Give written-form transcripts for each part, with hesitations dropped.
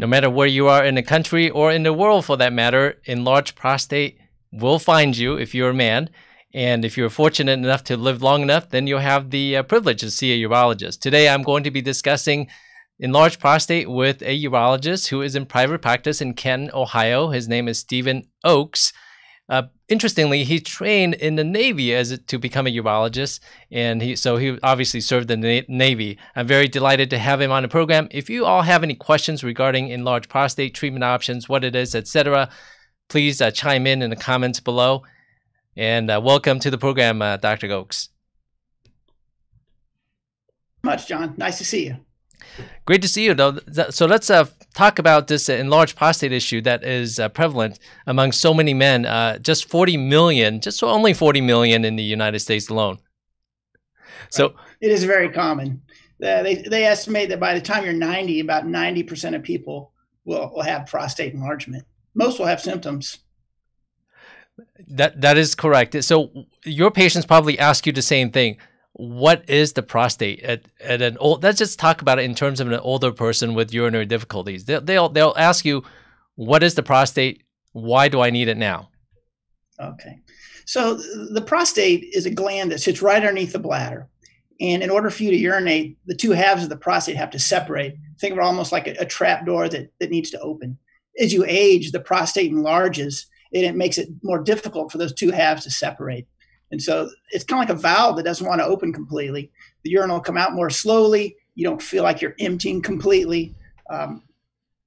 No matter where you are in the country or in the world for that matter, enlarged prostate will find you if you're a man. And if you're fortunate enough to live long enough, then you'll have the privilege to see a urologist. Today, I'm going to be discussing enlarged prostate with a urologist who is in private practice in Canton, Ohio. His name is Stephen Oakes. Interestingly, he trained in the Navy to become a urologist, and he obviously served in the Navy. I'm very delighted to have him on the program. If you all have any questions regarding enlarged prostate, treatment options, what it is, etc., please chime in the comments below. And welcome to the program, Dr. Oakes. Much, John. Nice to see you. Great to see you, though. So let's talk about this enlarged prostate issue that is prevalent among so many men. Just 40 million, only 40 million in the United States alone. So right. It is very common. They estimate that by the time you're 90, about 90% of people will have prostate enlargement. Most will have symptoms. That is correct. So your patients probably ask you the same thing. What is the prostate at an old? Let's just talk about it in terms of an older person with urinary difficulties. They'll ask you, what is the prostate? Why do I need it now? Okay, so the prostate is a gland that sits right underneath the bladder, and in order for you to urinate, the two halves of the prostate have to separate. Think of it almost like a trap door that needs to open. As you age, the prostate enlarges, and it makes it more difficult for those two halves to separate. And so it's kind of like a valve that doesn't want to open completely. The urine will come out more slowly. You don't feel like you're emptying completely.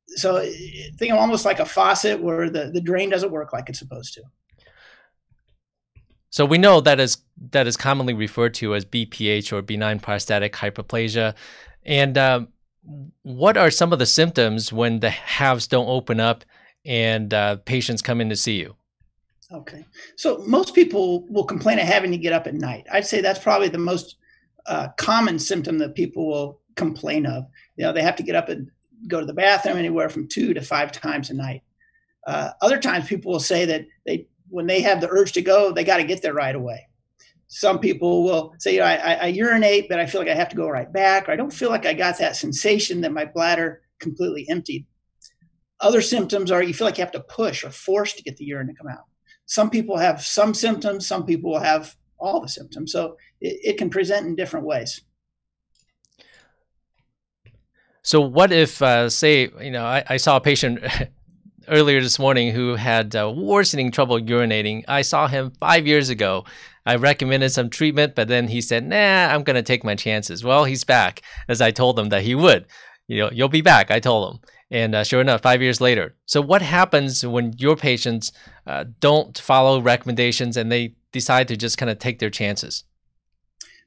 So think of almost like a faucet where the drain doesn't work like it's supposed to. So we know that is commonly referred to as BPH, or benign prostatic hyperplasia. And what are some of the symptoms when the halves don't open up and patients come in to see you? Okay. So most people will complain of having to get up at night. I'd say that's probably the most common symptom that people will complain of. They have to get up and go to the bathroom anywhere from 2 to 5 times a night. Other times people will say that when they have the urge to go, they got to get there right away. Some people will say, I urinate, but I feel like I have to go right back, or I don't feel like I got that sensation that my bladder completely emptied. Other symptoms are you feel like you have to push or force to get the urine to come out. Some people have some symptoms, some people will have all the symptoms. So it can present in different ways. So what if, say, I saw a patient earlier this morning who had worsening trouble urinating. I saw him 5 years ago. I recommended some treatment, but then he said, nah, I'm going to take my chances. Well, he's back, as I told him that he would. You'll be back, I told him. And sure enough, 5 years later. So what happens when your patients don't follow recommendations and they decide to just kind of take their chances?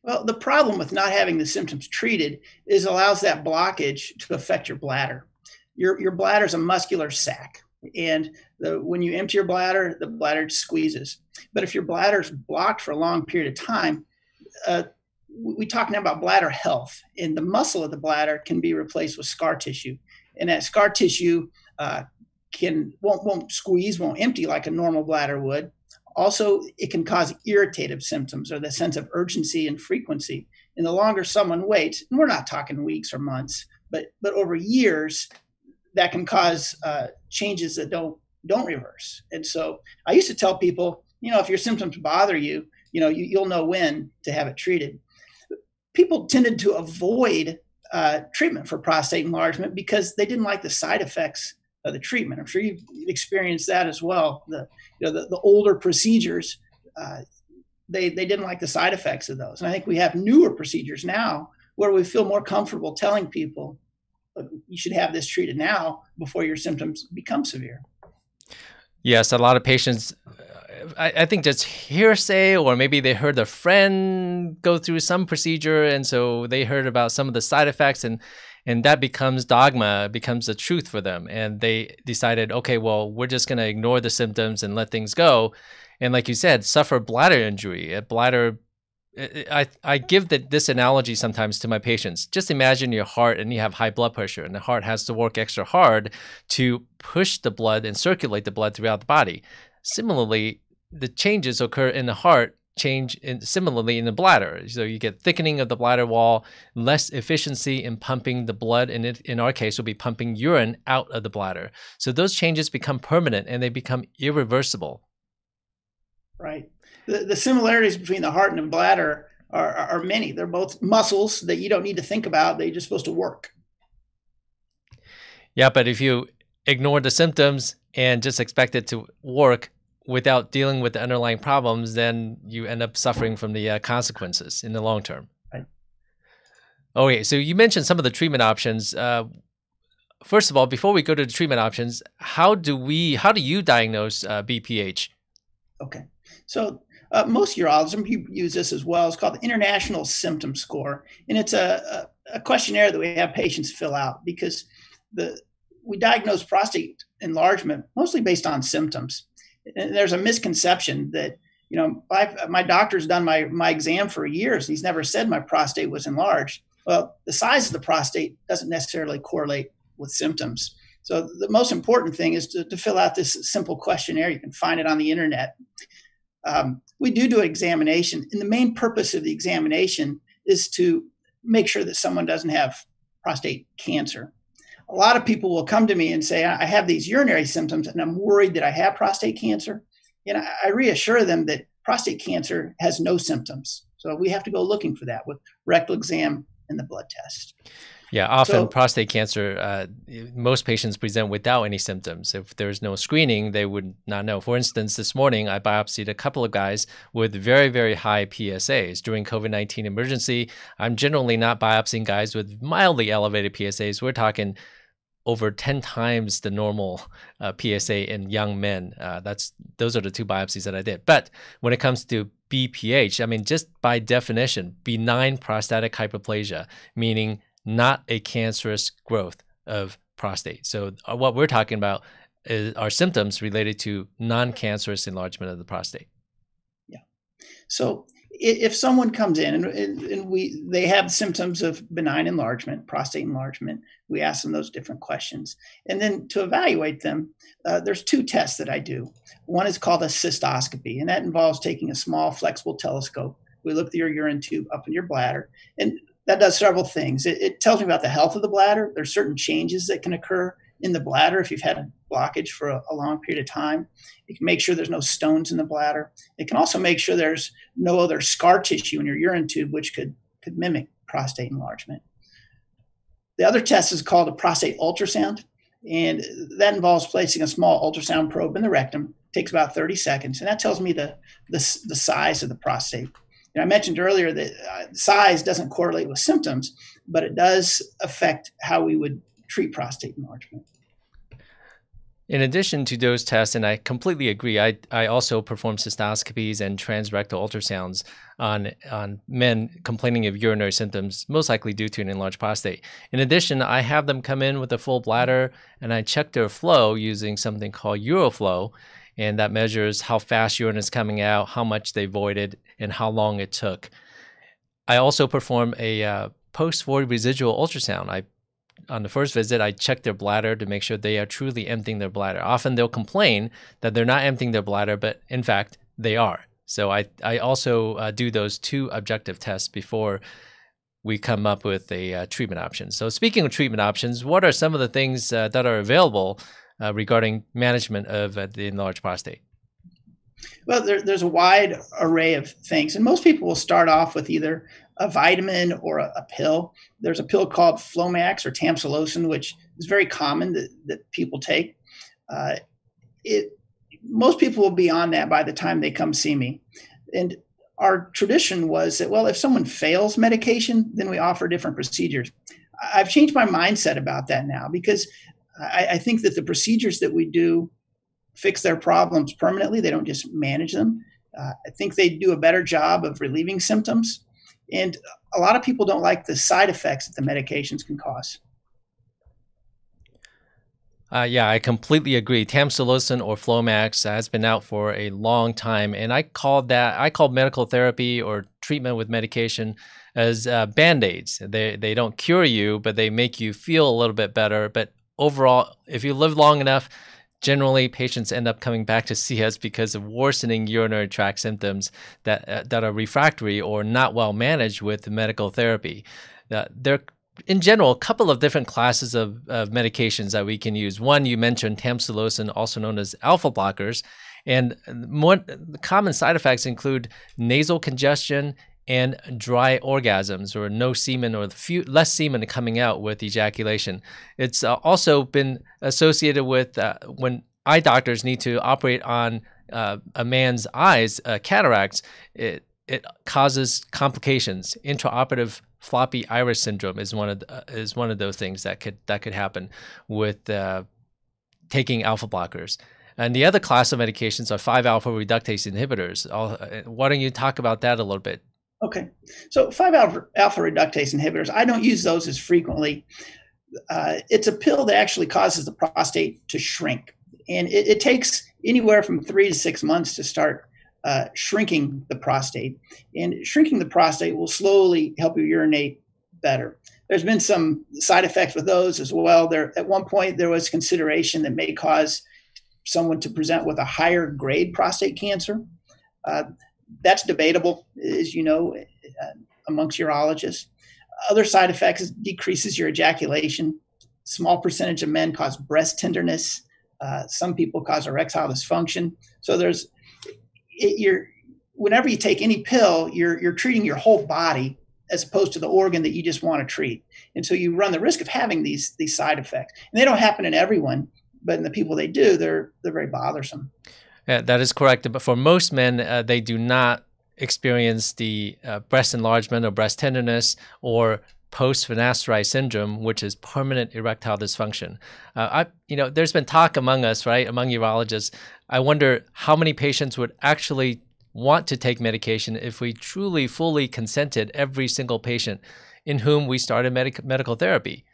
Well, the problem with not having the symptoms treated is it allows that blockage to affect your bladder. Your bladder is a muscular sac. And when you empty your bladder, the bladder squeezes. But if your bladder is blocked for a long period of time, we talk now about bladder health. And the muscle of the bladder can be replaced with scar tissue. And that scar tissue won't squeeze, won't empty like a normal bladder would. Also, it can cause irritative symptoms, or the sense of urgency and frequency. And the longer someone waits, and we're not talking weeks or months, but over years, that can cause changes that don't reverse. And so I used to tell people, if your symptoms bother you, you'll know when to have it treated. People tended to avoid treatment for prostate enlargement because they didn't like the side effects of the treatment. I'm sure you've experienced that as well. The older procedures, they didn't like the side effects of those. And I think we have newer procedures now where we feel more comfortable telling people, you should have this treated now before your symptoms become severe. Yes, a lot of patients, I think that's hearsay, or maybe they heard a friend go through some procedure, and so they heard about some of the side effects, and that becomes dogma, becomes the truth for them. And they decided, okay, well, we're just going to ignore the symptoms and let things go. And like you said, suffer bladder injury, I give this analogy sometimes to my patients. Just imagine your heart and you have high blood pressure, and the heart has to work extra hard to push the blood and circulate the blood throughout the body. Similarly, the changes occur in the heart change similarly in the bladder. So you get thickening of the bladder wall, less efficiency in pumping the blood, and in our case, we'll be pumping urine out of the bladder. So those changes become permanent and they become irreversible. Right. The similarities between the heart and the bladder are many. They're both muscles that you don't need to think about. They're just supposed to work. Yeah, but if you ignore the symptoms and just expect it to work without dealing with the underlying problems, then you end up suffering from the consequences in the long term. Right. Okay, so you mentioned some of the treatment options. First of all, before we go to the treatment options, how do you diagnose BPH? Okay, so most urologists use this as well. It's called the International Symptom Score, and it's a questionnaire that we have patients fill out because we diagnose prostate enlargement mostly based on symptoms. And there's a misconception that, my doctor's done my exam for years. He's never said my prostate was enlarged. Well, the size of the prostate doesn't necessarily correlate with symptoms. So the most important thing is to fill out this simple questionnaire. You can find it on the internet. We do an examination, and the main purpose of the examination is to make sure that someone doesn't have prostate cancer. A lot of people will come to me and say, I have these urinary symptoms and I'm worried that I have prostate cancer. And I reassure them that prostate cancer has no symptoms. So we have to go looking for that with rectal exam and the blood test. Yeah, often prostate cancer, most patients present without any symptoms. If there's no screening, they would not know. For instance, this morning, I biopsied a couple of guys with very, very high PSAs. During COVID-19 emergency, I'm generally not biopsying guys with mildly elevated PSAs. We're talking over 10 times the normal PSA in young men. Those are the two biopsies that I did. But when it comes to BPH, I mean, just by definition, benign prostatic hyperplasia, meaning not a cancerous growth of prostate. So what we're talking about are symptoms related to non-cancerous enlargement of the prostate. Yeah. So if someone comes in and they have symptoms of benign enlargement, prostate enlargement, we ask them those different questions. And then to evaluate them, there's two tests that I do. One is called a cystoscopy, and that involves taking a small flexible telescope. We look through your urine tube up in your bladder, and that does several things. It tells me about the health of the bladder. There's certain changes that can occur in the bladder if you've had a blockage for a long period of time. It can make sure there's no stones in the bladder. It can also make sure there's no other scar tissue in your urine tube, which could mimic prostate enlargement. The other test is called a prostate ultrasound, and that involves placing a small ultrasound probe in the rectum. It takes about 30 seconds, and that tells me the size of the prostate. And I mentioned earlier that size doesn't correlate with symptoms, but it does affect how we would treat prostate enlargement. In addition to those tests, and I completely agree, I also perform cystoscopies and transrectal ultrasounds on men complaining of urinary symptoms, most likely due to an enlarged prostate. In addition, I have them come in with a full bladder, and I check their flow using something called Uroflow, and that measures how fast urine is coming out, how much they voided, and how long it took. I also perform a post-void residual ultrasound. On the first visit, I check their bladder to make sure they are truly emptying their bladder. Often they'll complain that they're not emptying their bladder, but in fact, they are. So I also do those two objective tests before we come up with a treatment option. So speaking of treatment options, what are some of the things that are available regarding management of the enlarged prostate? Well, there's a wide array of things, and most people will start off with either a vitamin or a pill. There's a pill called Flomax or Tamsulosin, which is very common that people take. Most people will be on that by the time they come see me. And our tradition was that, well, if someone fails medication, then we offer different procedures. I've changed my mindset about that now because I think that the procedures that we do fix their problems permanently. They don't just manage them. I think they do a better job of relieving symptoms. And a lot of people don't like the side effects that the medications can cause. Yeah, I completely agree. Tamsulosin or Flomax has been out for a long time, and I call medical therapy or treatment with medication as Band-Aids. They don't cure you, but they make you feel a little bit better. But overall, if you live long enough, generally patients end up coming back to see us because of worsening urinary tract symptoms that are refractory or not well managed with medical therapy. There are, in general, a couple of different classes of medications that we can use. One, you mentioned tamsulosin, also known as alpha blockers. And the common side effects include nasal congestion and dry orgasms, or no semen, or less semen coming out with ejaculation. It's also been associated with when eye doctors need to operate on a man's eyes, cataracts. It causes complications. Intraoperative floppy iris syndrome is one of those things that could happen with taking alpha blockers. And the other class of medications are 5-alpha reductase inhibitors. Why don't you talk about that a little bit? Okay. So 5-alpha reductase inhibitors, I don't use those as frequently. It's a pill that actually causes the prostate to shrink. And it takes anywhere from 3 to 6 months to start shrinking the prostate. And shrinking the prostate will slowly help you urinate better. There's been some side effects with those as well. At one point, there was consideration that may cause someone to present with a higher grade prostate cancer. That's debatable, as you know, amongst urologists. Other side effects decreases your ejaculation. Small percentage of men cause breast tenderness. Some people cause erectile dysfunction. So whenever you take any pill, you're treating your whole body as opposed to the organ that you just want to treat. And so you run the risk of having these side effects. And they don't happen in everyone, but in the people they do, they're very bothersome. Yeah, that is correct. But for most men, they do not experience the breast enlargement or breast tenderness or post-finasteride syndrome, which is permanent erectile dysfunction. There's been talk among us, right, among urologists. I wonder how many patients would actually want to take medication if we truly, fully consented every single patient in whom we started medical therapy.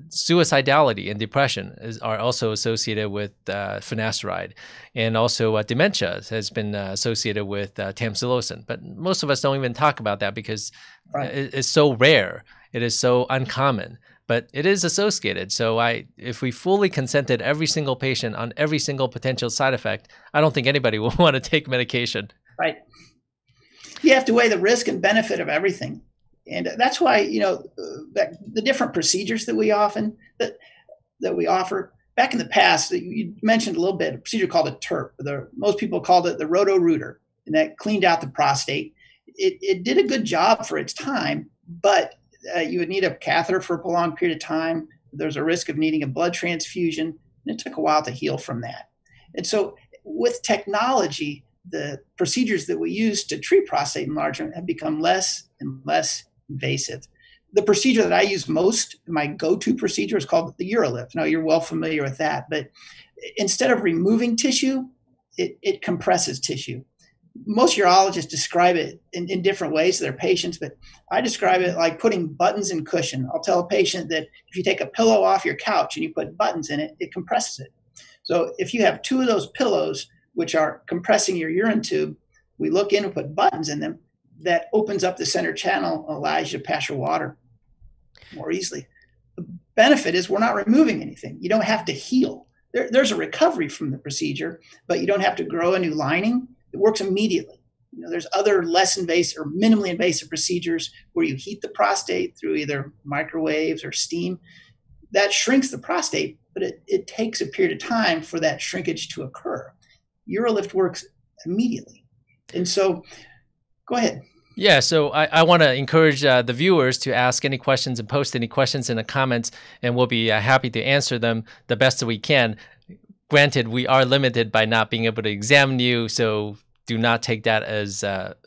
Suicidality and depression are also associated with finasteride, and also dementia has been associated with tamsulosin. But most of us don't even talk about that because it's so rare. It is so uncommon, but it is associated. So if we fully consented every single patient on every single potential side effect, I don't think anybody will want to take medication. Right. You have to weigh the risk and benefit of everything. And that's why, the different procedures that we offer, back in the past, you mentioned a little bit, a procedure called a TURP. Most people called it the Roto-Rooter, and that cleaned out the prostate. It did a good job for its time, but you would need a catheter for a prolonged period of time. There's a risk of needing a blood transfusion, and it took a while to heal from that. And so with technology, the procedures that we use to treat prostate enlargement have become less and less invasive. The procedure that I use most, my go-to procedure, is called the UroLift. Now, you're well familiar with that, but instead of removing tissue, it compresses tissue. Most urologists describe it in different ways to their patients, but I describe it like putting buttons in cushion. I'll tell a patient that if you take a pillow off your couch and you put buttons in it, it compresses it. So if you have 2 of those pillows, which are compressing your urine tube, we look in and put buttons in them. That opens up the center channel, allows you to pass your water more easily. The benefit is we're not removing anything. You don't have to heal. There's a recovery from the procedure, but you don't have to grow a new lining. It works immediately. There's other less invasive or minimally invasive procedures where you heat the prostate through either microwaves or steam. That shrinks the prostate, but it takes a period of time for that shrinkage to occur. UroLift works immediately. And so, go ahead. Yeah, so I want to encourage the viewers to ask any questions and post any questions in the comments, and we'll be happy to answer them the best that we can. Granted, we are limited by not being able to examine you, so do not take that as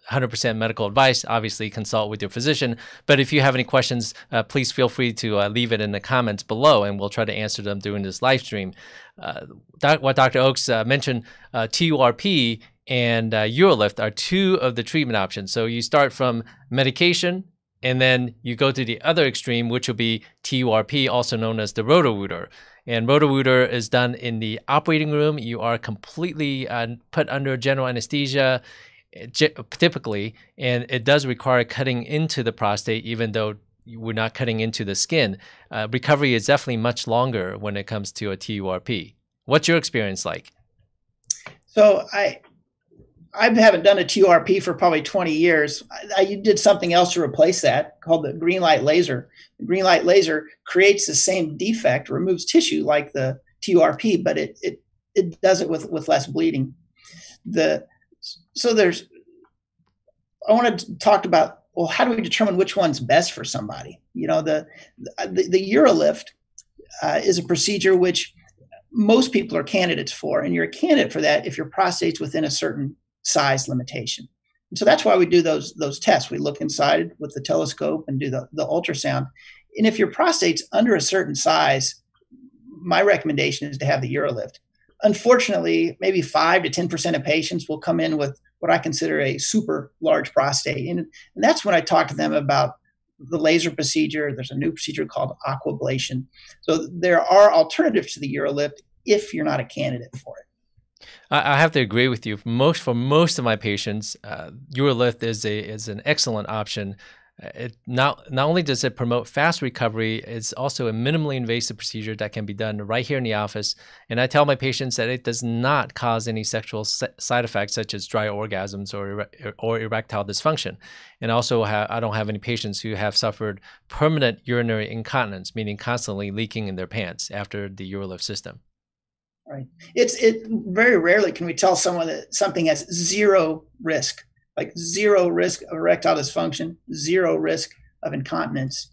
100% medical advice. Obviously, consult with your physician. But if you have any questions, please feel free to leave it in the comments below, and we'll try to answer them during this live stream. What Dr. Oakes mentioned, TURP and UroLift are 2 of the treatment options. So you start from medication, and then you go to the other extreme, which will be TURP, also known as the Roto-Rooter. And Roto-Rooter is done in the operating room. You are completely put under general anesthesia, typically, and it does require cutting into the prostate, even though we're not cutting into the skin. Recovery is definitely much longer when it comes to a TURP. What's your experience like? So I haven't done a TURP for probably 20 years. I did something else to replace that called the green light laser. The green light laser creates the same defect, removes tissue like the TURP, but it does it with less bleeding. I want to talk about, well, how do we determine which one's best for somebody? You know, the UroLift is a procedure which most people are candidates for, and you're a candidate for that if your prostate's within a certain size limitation. And so that's why we do those tests. We look inside with the telescope and do the ultrasound. And if your prostate's under a certain size, my recommendation is to have the UroLift. Unfortunately, maybe 5 to 10% of patients will come in with what I consider a super large prostate. And that's when I talk to them about the laser procedure. There's a new procedure called aquablation. So there are alternatives to the UroLift if you're not a candidate for it. I have to agree with you. For most of my patients, UroLift is an excellent option. It not only does it promote fast recovery, it's also a minimally invasive procedure that can be done right here in the office. And I tell my patients that it does not cause any sexual side effects such as dry orgasms or erectile dysfunction. And also, I don't have any patients who have suffered permanent urinary incontinence, meaning constantly leaking in their pants after the UroLift system. Right. It very rarely can we tell someone that something has zero risk. Like zero risk of erectile dysfunction, zero risk of incontinence.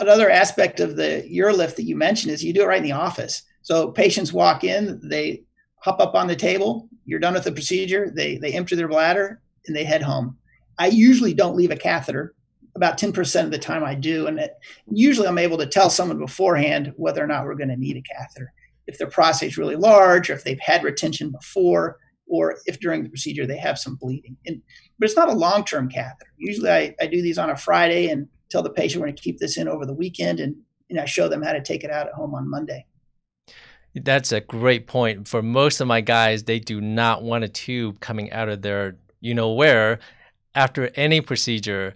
Another aspect of the UroLift that you mentioned is you do it right in the office. So patients walk in, they hop up on the table, you're done with the procedure, they empty their bladder, and they head home. I usually don't leave a catheter. About 10% of the time I do. And usually I'm able to tell someone beforehand whether or not we're going to need a catheter. If their prostate's really large, or if they've had retention before, or if during the procedure they have some bleeding. But it's not a long-term catheter. Usually I do these on a Friday and tell the patient we're going to keep this in over the weekend, and I show them how to take it out at home on Monday. That's a great point. For most of my guys, they do not want a tube coming out of their where after any procedure.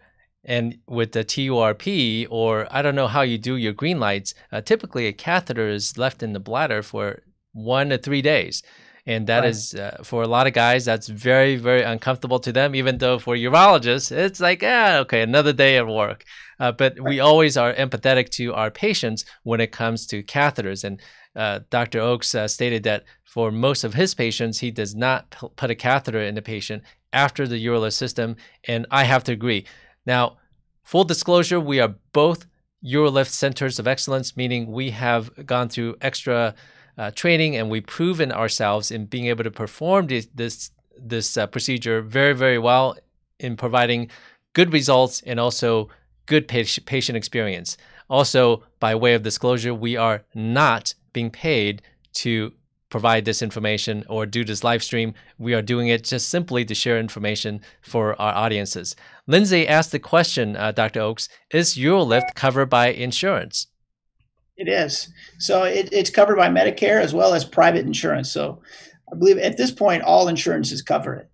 And with the TURP, or I don't know how you do your green lights, typically a catheter is left in the bladder for 1 to 3 days. And that is, for a lot of guys, that's very, very uncomfortable to them, even though for urologists, it's like, okay, another day at work. But we always are empathetic to our patients when it comes to catheters. And Dr. Oakes stated that for most of his patients, he does not put a catheter in the patient after the UroLift system. And I have to agree. Now, full disclosure, we are both UroLift centers of excellence, meaning we have gone through extra training and we've proven ourselves in being able to perform this procedure very, very well in providing good results and also good patient experience. Also, by way of disclosure, we are not being paid to provide this information or do this live stream. We are doing it just simply to share information for our audiences. Lindsay asked the question, Dr. Oakes, is UroLift covered by insurance? It is. So it's covered by Medicare as well as private insurance. So I believe at this point, all insurances cover it.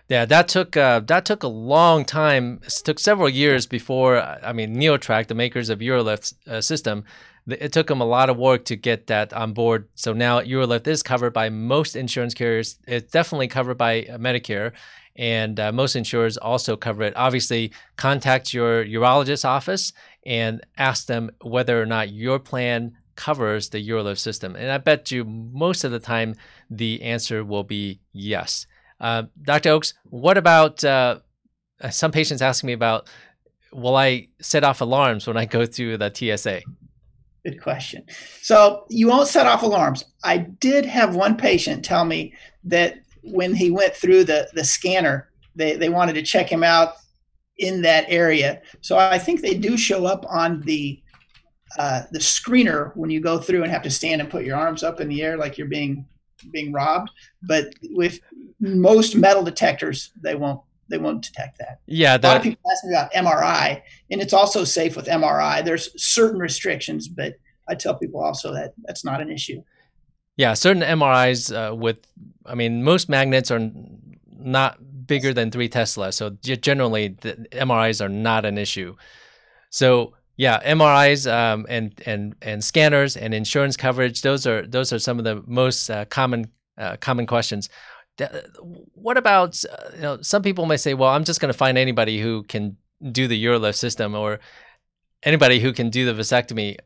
Yeah, that took a long time. It took several years before, NeoTract, the makers of UroLift system, it took them a lot of work to get that on board. So now UroLift is covered by most insurance carriers. It's definitely covered by Medicare, and most insurers also cover it. Obviously, contact your urologist office and ask them whether or not your plan covers the UroLift system. And I bet you most of the time the answer will be yes. Dr. Oakes, what about some patients asking me about, will I set off alarms when I go through the TSA? Good question. So you won't set off alarms. I did have one patient tell me that when he went through the scanner, they wanted to check him out in that area. So I think they do show up on the screener when you go through and have to stand and put your arms up in the air like you're being robbed. But with most metal detectors, they won't detect that. Yeah, a lot of people ask me about MRI, and it's also safe with MRI. There's certain restrictions, but I tell people also that that's not an issue. Yeah, certain MRIs most magnets are not bigger than 3 Tesla, so generally the MRIs are not an issue. So Yeah, MRIs and scanners and insurance coverage. Those are some of the most common questions. What about some people may say, well, I'm just going to find anybody who can do the UroLift system or anybody who can do the vasectomy.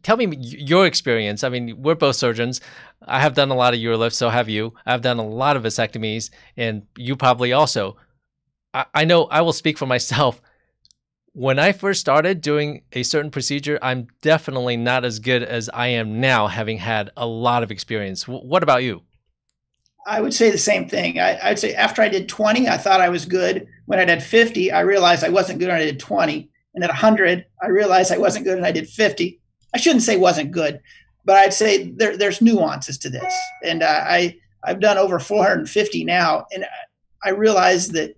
Tell me your experience. I mean, we're both surgeons. I have done a lot of UroLifts, so have you. I've done a lot of vasectomies, and you probably also. I know I will speak for myself. When I first started doing a certain procedure, I'm definitely not as good as I am now, having had a lot of experience. What about you? I would say the same thing. I'd say after I did 20, I thought I was good. When I did 50, I realized I wasn't good and I did 20. And at 100, I realized I wasn't good and I did 50. I shouldn't say wasn't good, but I'd say there's nuances to this. And I've done over 450 now, and I realized that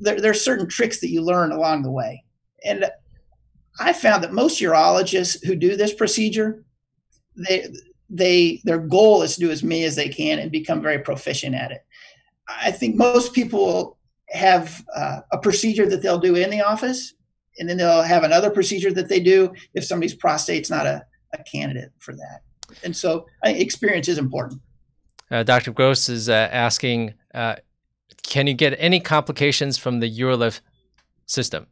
there's certain tricks that you learn along the way. And I found that most urologists who do this procedure, their goal is to do as many as they can and become very proficient at it. I think most people have a procedure that they'll do in the office, and then they'll have another procedure that they do if somebody's prostate's not a candidate for that. And so I think experience is important. Dr. Gross is asking, can you get any complications from the UroLift system?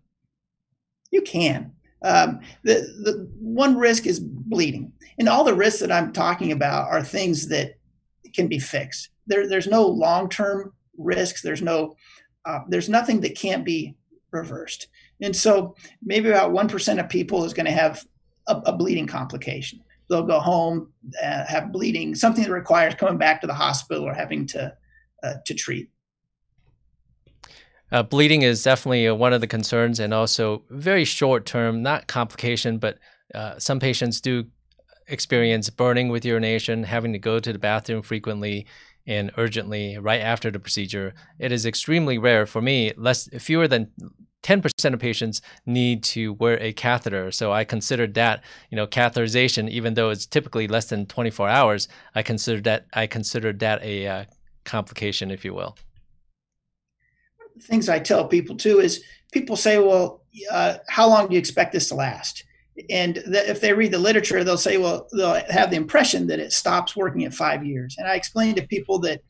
You can. The one risk is bleeding. And all the risks that I'm talking about are things that can be fixed. There's no long-term risks. There's nothing that can't be reversed. And so maybe about 1% of people is going to have a bleeding complication. They'll go home, have bleeding, something that requires coming back to the hospital or having to treat. Bleeding is definitely one of the concerns, and also very short term, not complication, but some patients do experience burning with urination, having to go to the bathroom frequently and urgently right after the procedure. It is extremely rare. For me, fewer than 10% of patients need to wear a catheter. So I considered that, catheterization, even though it's typically less than 24 hours, I considered that a complication, if you will. Things I tell people too is people say, well, how long do you expect this to last? And if they read the literature, they'll say, well, they'll have the impression that it stops working at 5 years. And I explain to people that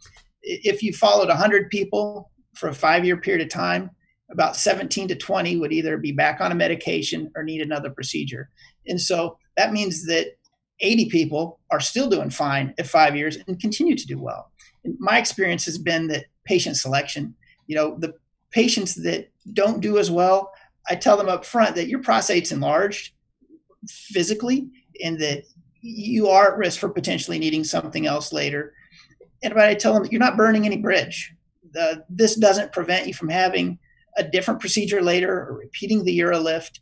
if you followed 100 people for a 5-year period of time, about 17 to 20 would either be back on a medication or need another procedure. And so that means that 80 people are still doing fine at 5 years and continue to do well. And my experience has been that patient selection, the patients that don't do as well, I tell them up front that your prostate's enlarged physically and that you are at risk for potentially needing something else later. And I tell them that you're not burning any bridge. This doesn't prevent you from having a different procedure later or repeating the UroLift.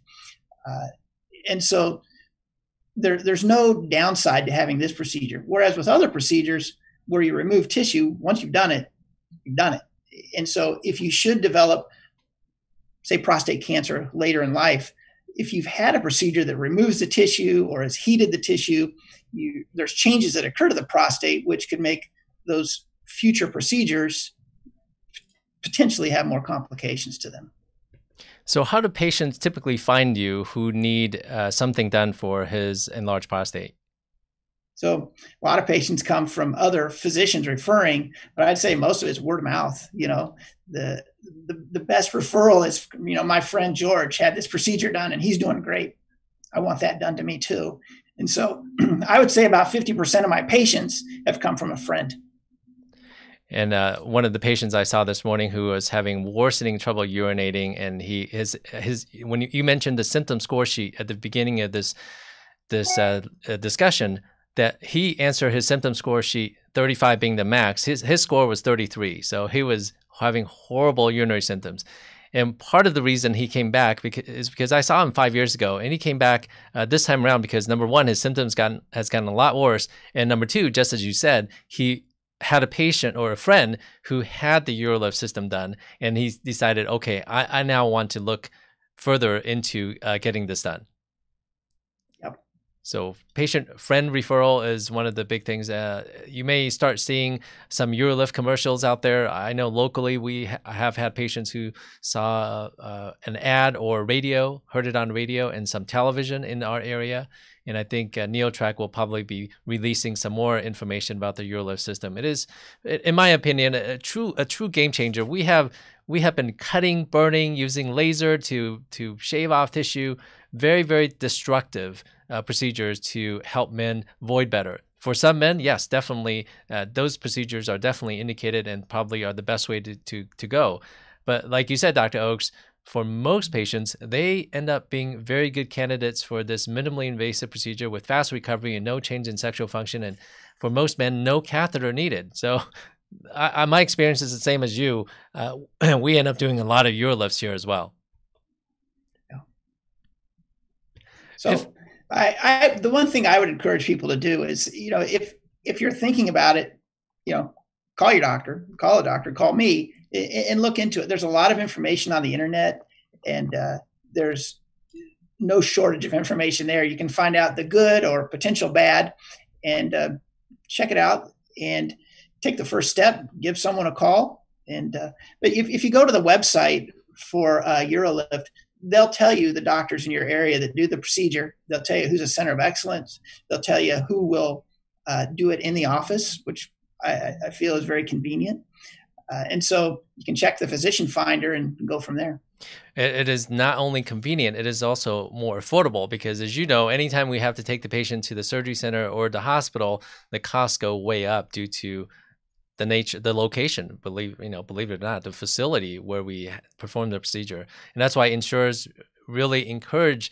And so there's no downside to having this procedure. Whereas with other procedures where you remove tissue, once you've done it, you've done it. And so if you should develop, say, prostate cancer later in life, if you've had a procedure that removes the tissue or has heated the tissue, there's changes that occur to the prostate, which could make those future procedures potentially have more complications to them. So how do patients typically find you who need something done for his enlarged prostate? So a lot of patients come from other physicians referring, but I'd say most of it's word of mouth. The best referral is, my friend George had this procedure done and he's doing great. I want that done to me too. And so I would say about 50% of my patients have come from a friend. And one of the patients I saw this morning who was having worsening trouble urinating, and when you mentioned the symptom score sheet at the beginning of this discussion, that he answered his symptom score sheet 35 being the max. His score was 33, so he was having horrible urinary symptoms. And part of the reason he came back is because I saw him 5 years ago, and he came back this time around because number one, his symptoms has gotten a lot worse, and number two, just as you said, he had a patient or a friend who had the UroLift system done, and he decided, okay, I now want to look further into getting this done. Yep. So patient-friend referral is one of the big things. You may start seeing some UroLift commercials out there. I know locally we have had patients who saw an ad or radio, heard it on radio and some television in our area. And I think NeoTract will probably be releasing some more information about the UroLift system. It is, in my opinion, a true game changer. We have been cutting, burning, using laser to shave off tissue, very, very destructive procedures to help men void better. For some men, yes, definitely, those procedures are definitely indicated and probably are the best way to go. But like you said, Dr. Oakes, for most patients, they end up being very good candidates for this minimally invasive procedure with fast recovery and no change in sexual function. And for most men, no catheter needed. So my experience is the same as you. We end up doing a lot of UroLifts here as well. Yeah. So the one thing I would encourage people to do is, if you're thinking about it, call your doctor, call a doctor, call me, and look into it. There's a lot of information on the internet, and there's no shortage of information there. You can find out the good or potential bad, and check it out and take the first step. Give someone a call, and but if you go to the website for UroLift, they'll tell you the doctors in your area that do the procedure. They'll tell you who's a center of excellence. They'll tell you who will do it in the office, which I feel is very convenient. And so you can check the physician finder and go from there. It is not only convenient, it is also more affordable because, as you know, anytime we have to take the patient to the surgery center or the hospital, the costs go way up due to the nature, the location, believe it or not, the facility where we perform the procedure. And that's why insurers really encourage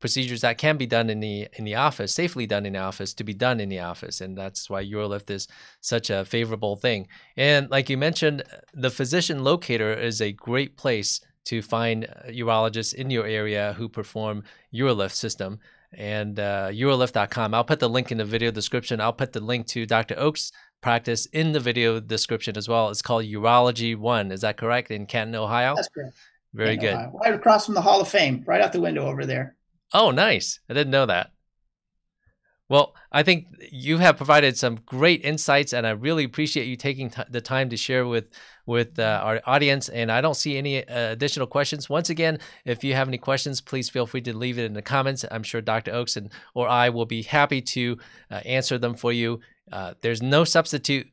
procedures that can be done in the office, safely done in the office, to be done in the office. And that's why UroLift is such a favorable thing. And like you mentioned, the physician locator is a great place to find urologists in your area who perform UroLift system. And urolift.com. I'll put the link in the video description. I'll put the link to Dr. Oakes' practice in the video description as well. It's called Urology One. Is that correct? In Canton, Ohio? That's correct. Very good. Ohio. Right across from the Hall of Fame, right out the window over there. Oh, nice. I didn't know that. Well, I think you have provided some great insights, and I really appreciate you taking the time to share with our audience. And I don't see any additional questions. Once again, if you have any questions, please feel free to leave it in the comments. I'm sure Dr. Oakes or I will be happy to answer them for you. There's no substitute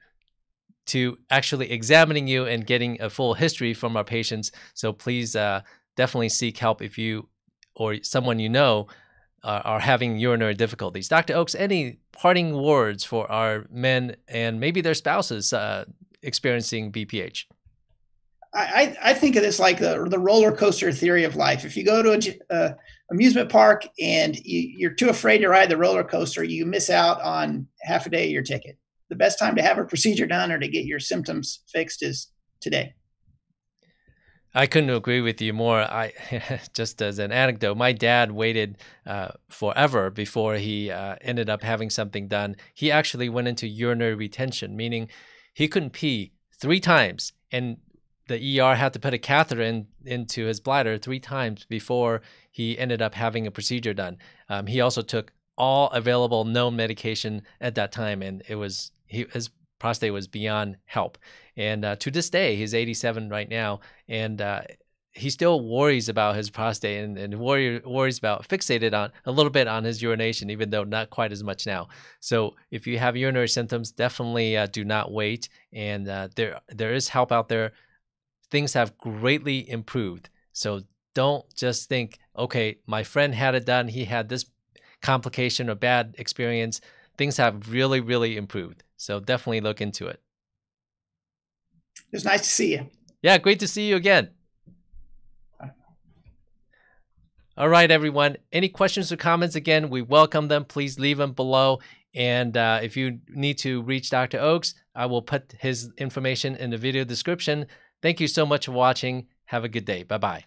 to actually examining you and getting a full history from our patients. So please definitely seek help if you or someone you know are having urinary difficulties. Dr. Oakes, any parting words for our men and maybe their spouses experiencing BPH? I think of this like the roller coaster theory of life. If you go to an amusement park and you're too afraid to ride the roller coaster, you miss out on half a day of your ticket. The best time to have a procedure done or to get your symptoms fixed is today. I couldn't agree with you more. Just as an anecdote, my dad waited forever before he ended up having something done. He actually went into urinary retention, meaning he couldn't pee 3 times, and the ER had to put a catheter into his bladder 3 times before he ended up having a procedure done. He also took all available known medication at that time, and his prostate was beyond help. And to this day, he's 87 right now, and he still worries about his prostate and worries about fixated on a little bit on his urination, even though not quite as much now. So if you have urinary symptoms, definitely do not wait. And there is help out there. Things have greatly improved. So don't just think, okay, my friend had it done. He had this complication or bad experience. Things have really, really improved. So definitely look into it. It was nice to see you. Yeah, great to see you again. All right, everyone. Any questions or comments? Again, we welcome them. Please leave them below. And if you need to reach Dr. Oakes, I will put his information in the video description. Thank you so much for watching. Have a good day. Bye-bye.